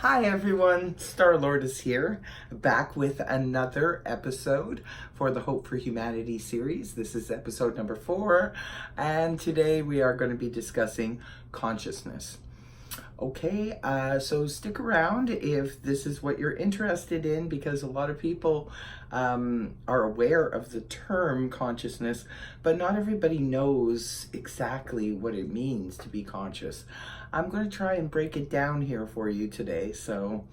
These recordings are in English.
Hi everyone, Star-Lord is here, back with another episode for the Hope for Humanity series. This is episode number 4, and today we are going to be discussing consciousness. Okay, so stick around if this is what you're interested in, because a lot of people are aware of the term consciousness, but not everybody knows exactly what it means to be conscious. I'm going to try and break it down here for you today. So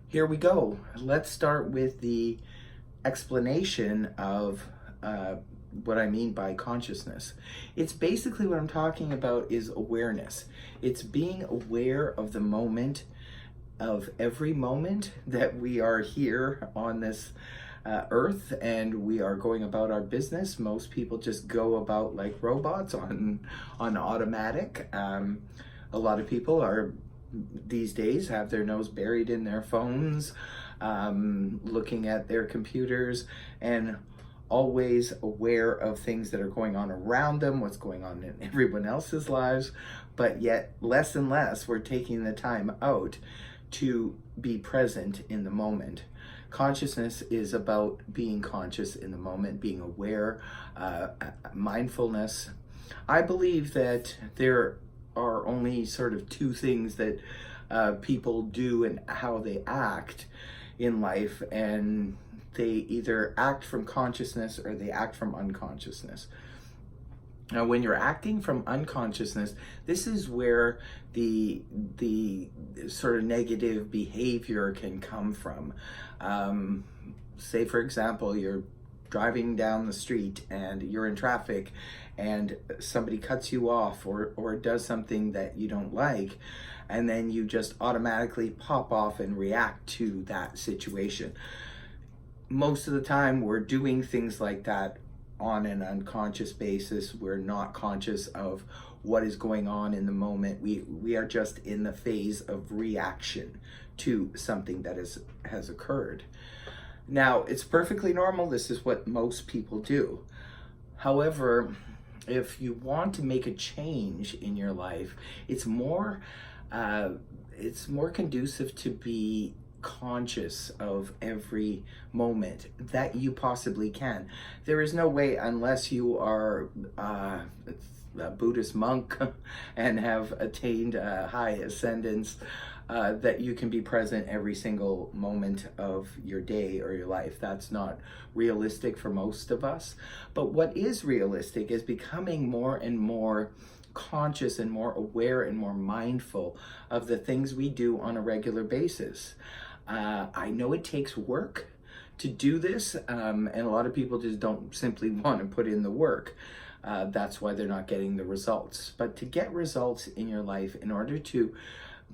here we go. Let's start with the explanation of what I mean by consciousness. It's basically what I'm talking about is awareness. It's being aware of the moment, of every moment that we are here on this earth and we are going about our business. Most people just go about like robots on automatic. A lot of people are these days have their nose buried in their phones, looking at their computers and always aware of things that are going on around them, what's going on in everyone else's lives, but yet less and less we're taking the time out to be present in the moment. Consciousness is about being conscious in the moment, being aware, mindfulness. I believe that there are only sort of two things that people do and how they act in life, and they either act from consciousness or they act from unconsciousness. Now, when you're acting from unconsciousness, this is where the sort of negative behavior can come from. Say, for example, you're driving down the street and you're in traffic and somebody cuts you off or does something that you don't like, and then you just automatically pop off and react to that situation. Most of the time we're doing things like that on an unconscious basis. We're not conscious of what is going on in the moment. We are just in the phase of reaction to something that has occurred. Now, it's perfectly normal. This is what most people do. However, if you want to make a change in your life, it's more conducive to be conscious of every moment that you possibly can. There is no way, unless you are a Buddhist monk and have attained high ascendance, that you can be present every single moment of your day or your life. That's not realistic for most of us. But what is realistic is becoming more and more conscious and more aware and more mindful of the things we do on a regular basis. I know it takes work to do this, and a lot of people just don't simply want to put in the work. That's why they're not getting the results. But to get results in your life, in order to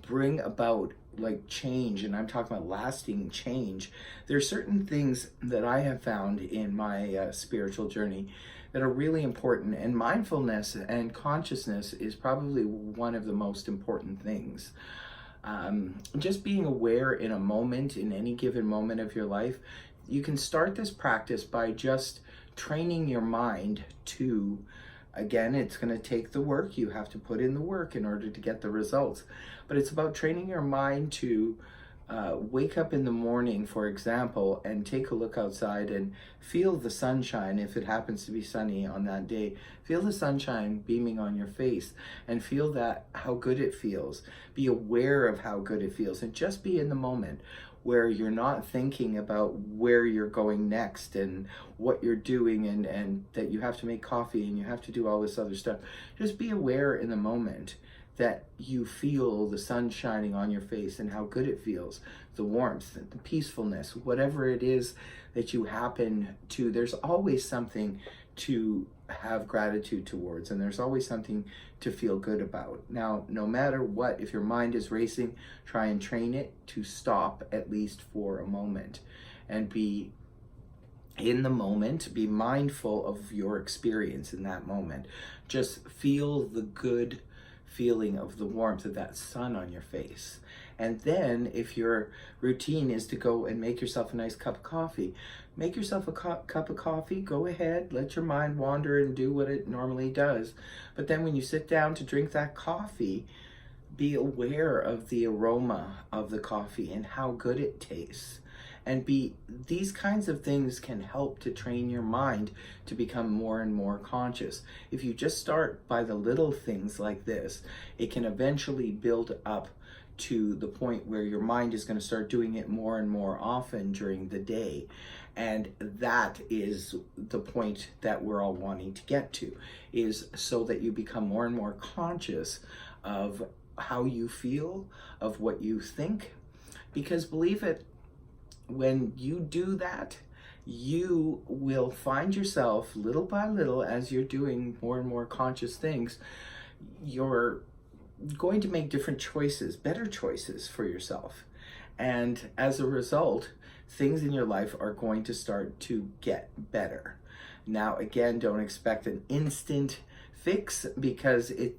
bring about like change, and I'm talking about lasting change, there's certain things that I have found in my spiritual journey that are really important, and mindfulness and consciousness is probably one of the most important things. Just being aware in a moment, in any given moment of your life. You can start this practice by just training your mind to, again, it's going to take the work. You have to put in the work in order to get the results. But it's about training your mind to wake up in the morning, for example, and take a look outside and feel the sunshine. If it happens to be sunny on that day, feel the sunshine beaming on your face and feel that, how good it feels. Be aware of how good it feels and just be in the moment, where you're not thinking about where you're going next and what you're doing and that you have to make coffee and you have to do all this other stuff. Just be aware in the moment that you feel the sun shining on your face and how good it feels, the warmth, the peacefulness, whatever it is that you happen to. There's always something to have gratitude towards, and there's always something to feel good about. Now, no matter what, if your mind is racing, try and train it to stop at least for a moment and be in the moment, be mindful of your experience in that moment. Just feel the good feeling of the warmth of that sun on your face. And then if your routine is to go and make yourself a nice cup of coffee, make yourself a cup of coffee, go ahead, let your mind wander and do what it normally does. But then when you sit down to drink that coffee, be aware of the aroma of the coffee and how good it tastes. And these kinds of things can help to train your mind to become more and more conscious. If you just start by the little things like this, it can eventually build up to the point where your mind is going to start doing it more and more often during the day. And that is the point that we're all wanting to get to, is so that you become more and more conscious of how you feel, of what you think. Because believe it, when you do that, you will find yourself little by little, as you're doing more and more conscious things, you're going to make different choices, better choices for yourself. And as a result, things in your life are going to start to get better. Now, again, don't expect an instant fix, because it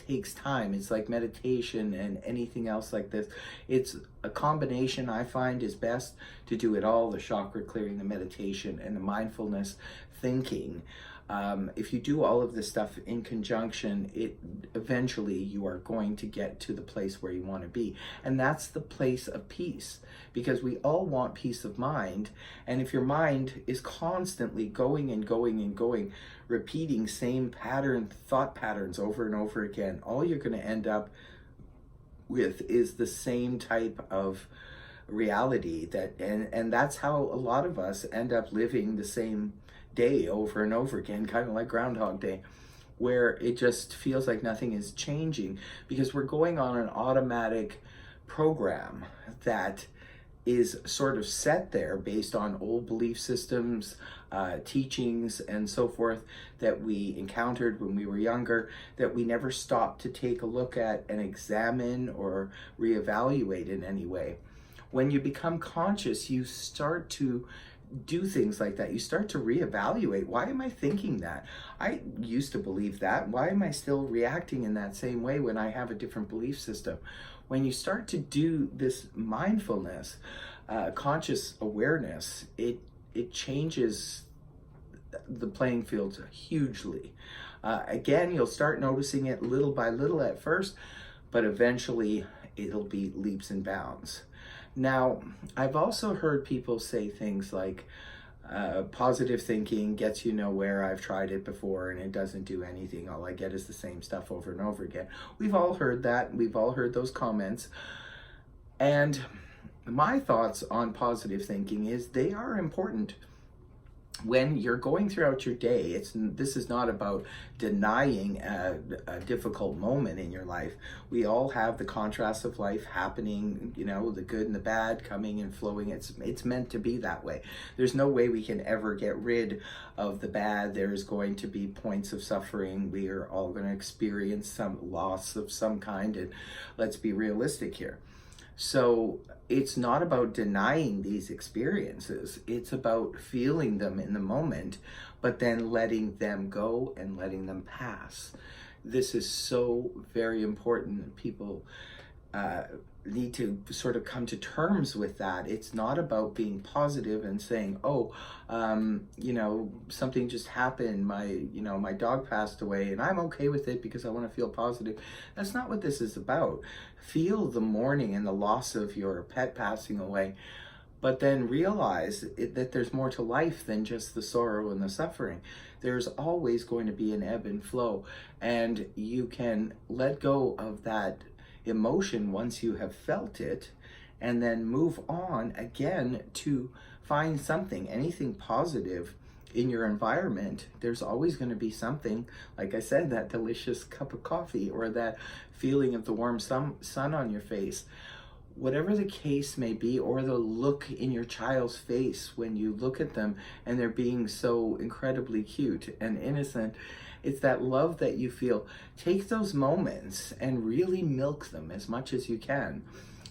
takes time. It's like meditation and anything else like this. It's a combination. I find is best to do it all, the chakra clearing, the meditation, and the mindfulness thinking. If you do all of this stuff in conjunction, eventually you are going to get to the place where you want to be. And that's the place of peace, because we all want peace of mind. And if your mind is constantly going and going and going, repeating same thought patterns over and over again, all you're going to end up with is the same type of reality. And that's how a lot of us end up living the same day over and over again, kind of like Groundhog Day, where it just feels like nothing is changing, because we're going on an automatic program that is sort of set there based on old belief systems, teachings, and so forth that we encountered when we were younger, that we never stopped to take a look at and examine or reevaluate in any way. When you become conscious, you start to do things like that. You start to reevaluate. Why am I thinking that? I used to believe that. Why am I still reacting in that same way when I have a different belief system? When you start to do this mindfulness, conscious awareness, it changes the playing field hugely. Again, you'll start noticing it little by little at first, but eventually it'll be leaps and bounds. Now, I've also heard people say things like, positive thinking gets you nowhere. I've tried it before and it doesn't do anything. All I get is the same stuff over and over again. We've all heard that. We've all heard those comments. And my thoughts on positive thinking is they are important. When you're going throughout your day, this is not about denying a difficult moment in your life. We all have the contrasts of life happening, the good and the bad coming and flowing. It's meant to be that way. There's no way we can ever get rid of the bad. There's going to be points of suffering. We are all going to experience some loss of some kind, and let's be realistic here. So it's not about denying these experiences. It's about feeling them in the moment, but then letting them go and letting them pass. This is so very important. People need to sort of come to terms with that. It's not about being positive and saying, something just happened. My dog passed away and I'm okay with it because I want to feel positive. That's not what this is about. Feel the mourning and the loss of your pet passing away, but then realize that there's more to life than just the sorrow and the suffering. There's always going to be an ebb and flow, and you can let go of that emotion once you have felt it, and then move on again to find anything positive in your environment. There's always going to be something, like I said, that delicious cup of coffee or that feeling of the warm sun on your face. Whatever the case may be, or the look in your child's face when you look at them and they're being so incredibly cute and innocent, it's that love that you feel. Take those moments and really milk them as much as you can.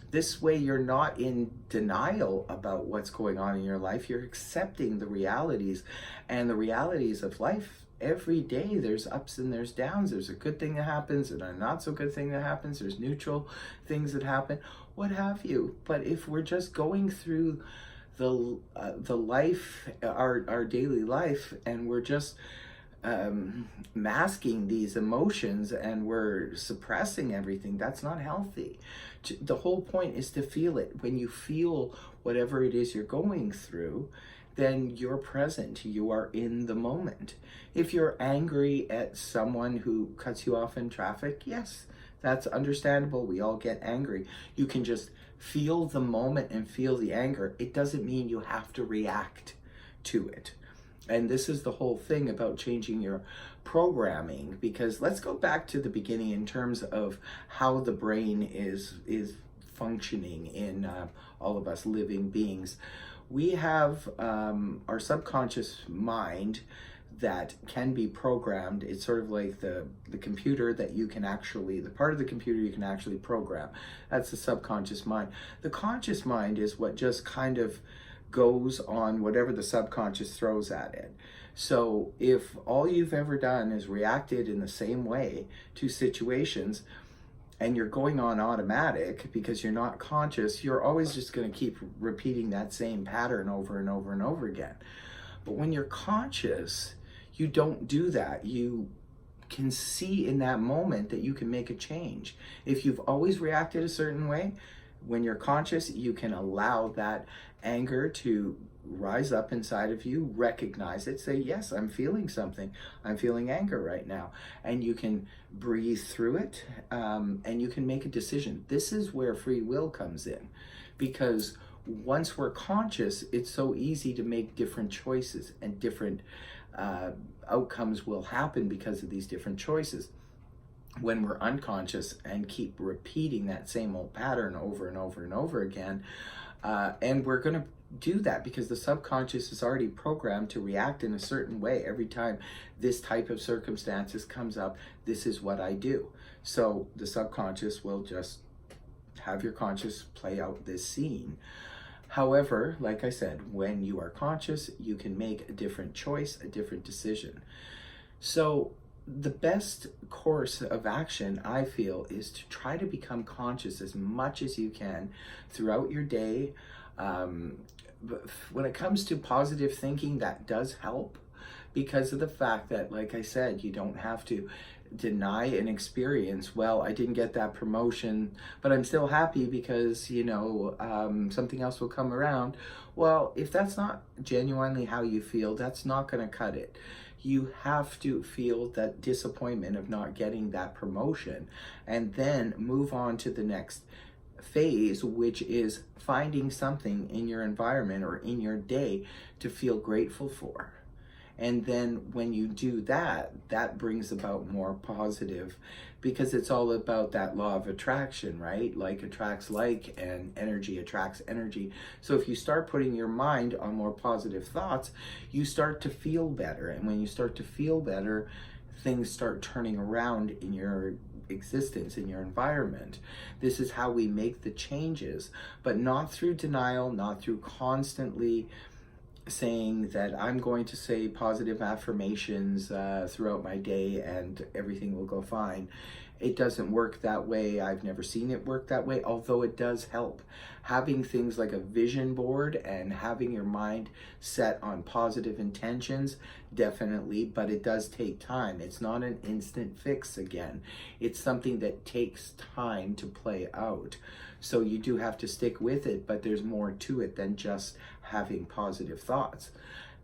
This way you're not in denial about what's going on in your life. You're accepting the realities, and the realities of life. Every day there's ups and there's downs. There's a good thing that happens and a not so good thing that happens. There's neutral things that happen, what have you. But if we're just going through the life, our daily life, and we're just masking these emotions and we're suppressing everything. That's not healthy. The whole point is to feel it. When you feel whatever it is you're going through, then you're present. You are in the moment. If you're angry at someone who cuts you off in traffic, yes, that's understandable. We all get angry. You can just feel the moment and feel the anger. It doesn't mean you have to react to it. And this is the whole thing about changing your programming, because let's go back to the beginning in terms of how the brain is functioning in all of us living beings. We have our subconscious mind that can be programmed. It's sort of like the computer that you can actually, the part of the computer you can actually program. That's the subconscious mind. The conscious mind is what just kind of goes on whatever the subconscious throws at it. So if all you've ever done is reacted in the same way to situations, and you're going on automatic because you're not conscious, you're always just going to keep repeating that same pattern over and over and over again. But when you're conscious, you don't do that. You can see in that moment that you can make a change. If you've always reacted a certain way, when you're conscious, you can allow that anger to rise up inside of you, recognize it, say, yes, I'm feeling something. I'm feeling anger right now. And you can breathe through it, and you can make a decision. This is where free will comes in, because once we're conscious, it's so easy to make different choices, and different outcomes will happen because of these different choices. When we're unconscious and keep repeating that same old pattern over and over and over again, and we're going to do that because the subconscious is already programmed to react in a certain way. Every time this type of circumstances comes up, this is what I do. So the subconscious will just have your conscious play out this scene. However, like I said, when you are conscious, you can make a different choice, a different decision. So the best course of action, I feel, is to try to become conscious as much as you can throughout your day. But when it comes to positive thinking, that does help, because of the fact that, like I said, you don't have to deny an experience. Well, I didn't get that promotion, but I'm still happy because, you know, something else will come around. Well, if that's not genuinely how you feel, that's not going to cut it. You have to feel that disappointment of not getting that promotion and then move on to the next phase, which is finding something in your environment or in your day to feel grateful for. And then when you do that, that brings about more positive, because it's all about that law of attraction, right? Like attracts like, and energy attracts energy. So if you start putting your mind on more positive thoughts, you start to feel better. And when you start to feel better, things start turning around in your existence, in your environment. This is how we make the changes, but not through denial, not through constantly saying that I'm going to say positive affirmations throughout my day and everything will go fine. It doesn't work that way. I've never seen it work that way, although it does help. Having things like a vision board and having your mind set on positive intentions, definitely, but it does take time. It's not an instant fix again. It's something that takes time to play out. So you do have to stick with it, but there's more to it than just having positive thoughts.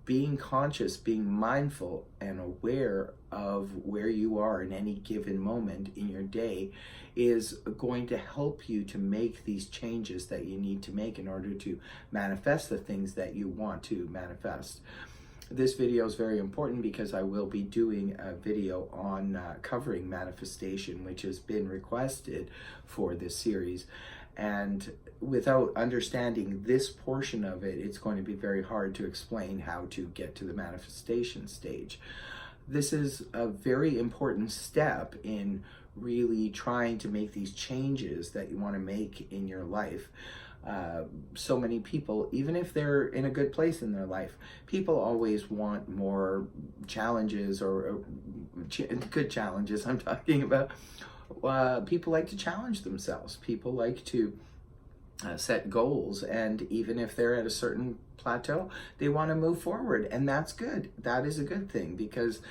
Being conscious, being mindful and aware of where you are in any given moment in your day is going to help you to make these changes that you need to make in order to manifest the things that you want to manifest. This video is very important because I will be doing a video on covering manifestation, which has been requested for this series. And without understanding this portion of it, it's going to be very hard to explain how to get to the manifestation stage. This is a very important step in really trying to make these changes that you want to make in your life. So many people, even if they're in a good place in their life, people always want more challenges, or good challenges I'm talking about. People like to challenge themselves. People like to set goals, and even if they're at a certain plateau, they want to move forward, and that's good. That is a good thing, because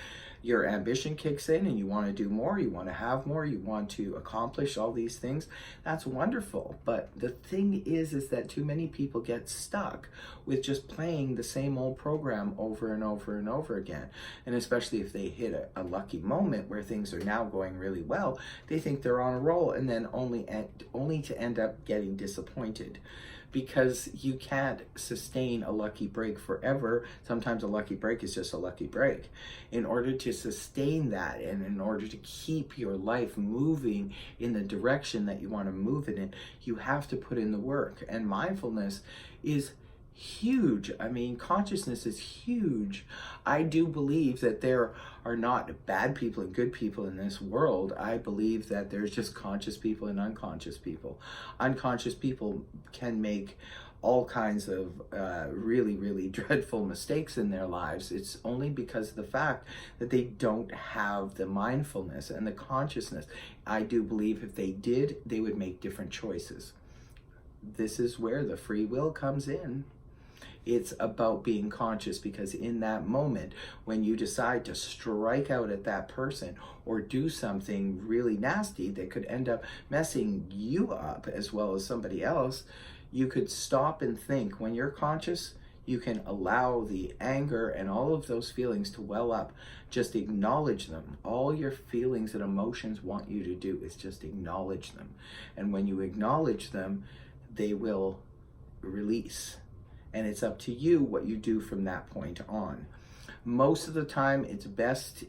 your ambition kicks in and you want to do more, you want to have more, you want to accomplish all these things. That's wonderful. But the thing is that too many people get stuck with just playing the same old program over and over and over again. And especially if they hit a lucky moment where things are now going really well, they think they're on a roll, and then only to end up getting disappointed, because you can't sustain a lucky break forever. Sometimes a lucky break is just a lucky break. In order to sustain that, and in order to keep your life moving in the direction that you want to move it in, you have to put in the work. And mindfulness is huge. I mean, consciousness is huge. I do believe that there are not bad people and good people in this world. I believe that there's just conscious people and unconscious people. Unconscious people can make all kinds of really, really dreadful mistakes in their lives. It's only because of the fact that they don't have the mindfulness and the consciousness. I do believe if they did, they would make different choices. This is where the free will comes in. It's about being conscious, because in that moment, when you decide to strike out at that person or do something really nasty that could end up messing you up as well as somebody else, you could stop and think. When you're conscious, you can allow the anger and all of those feelings to well up. Just acknowledge them. All your feelings and emotions want you to do is just acknowledge them. And when you acknowledge them, they will release. And it's up to you what you do from that point on. Most of the time, it's best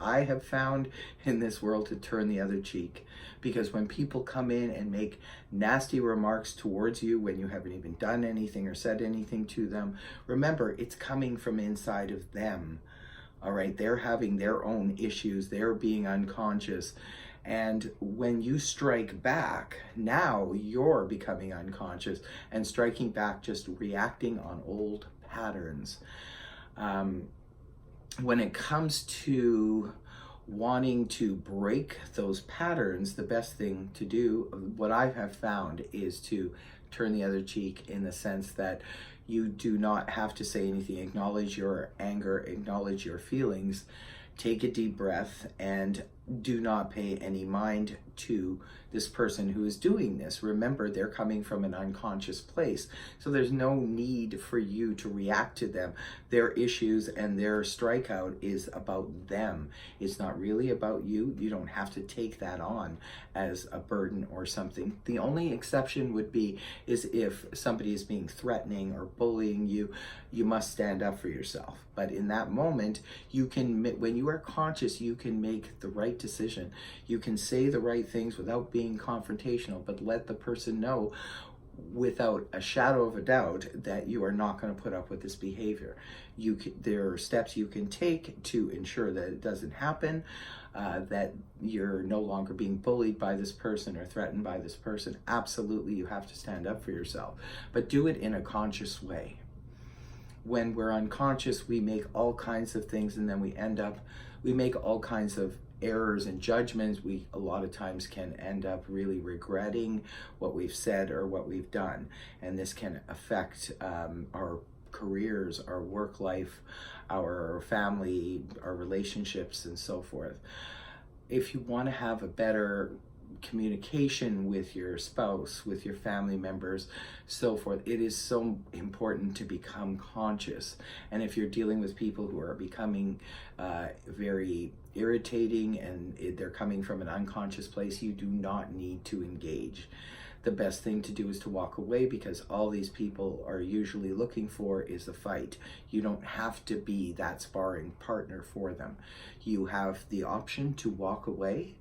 I have found in this world, to turn the other cheek. Because when people come in and make nasty remarks towards you when you haven't even done anything or said anything to them, remember, it's coming from inside of them. All right, they're having their own issues, they're being unconscious. And when you strike back, now you're becoming unconscious and striking back, just reacting on old patterns. When it comes to wanting to break those patterns, the best thing to do, what I have found, is to turn the other cheek, in the sense that you do not have to say anything. Acknowledge your anger, acknowledge your feelings, take a deep breath, and do not pay any mind to this person who is doing this. Remember, they're coming from an unconscious place, so there's no need for you to react to them. Their issues and their strikeout is about them. It's not really about you. You don't have to take that on as a burden or something. The only exception would be is if somebody is being threatening or bullying you. You must stand up for yourself. But in that moment, you can, when you are conscious, you can make the right decision. You can say the right things without being confrontational, but let the person know without a shadow of a doubt that you are not going to put up with this behavior. There are steps you can take to ensure that it doesn't happen, that you're no longer being bullied by this person or threatened by this person. Absolutely, you have to stand up for yourself, but do it in a conscious way. When we're unconscious, we make all kinds of things, and then we make all kinds of errors and judgments. We a lot of times can end up really regretting what we've said or what we've done, and this can affect our careers, our work life, our family, our relationships, and so forth. If you want to have a better communication with your spouse, with your family members, so forth, it is so important to become conscious. And if you're dealing with people who are becoming very irritating and they're coming from an unconscious place, you do not need to engage. The best thing to do is to walk away, because all these people are usually looking for is a fight. You don't have to be that sparring partner for them. You have the option to walk away,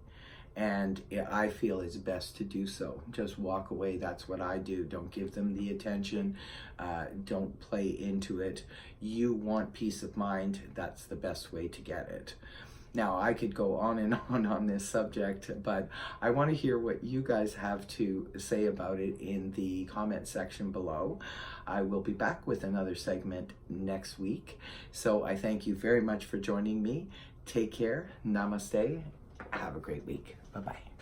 and I feel it's best to do so. Just walk away. That's what I do. Don't give them the attention. Don't play into it. You want peace of mind. That's the best way to get it. Now, I could go on and on this subject, but I want to hear what you guys have to say about it in the comment section below. I will be back with another segment next week. So I thank you very much for joining me. Take care. Namaste. Have a great week. Bye-bye.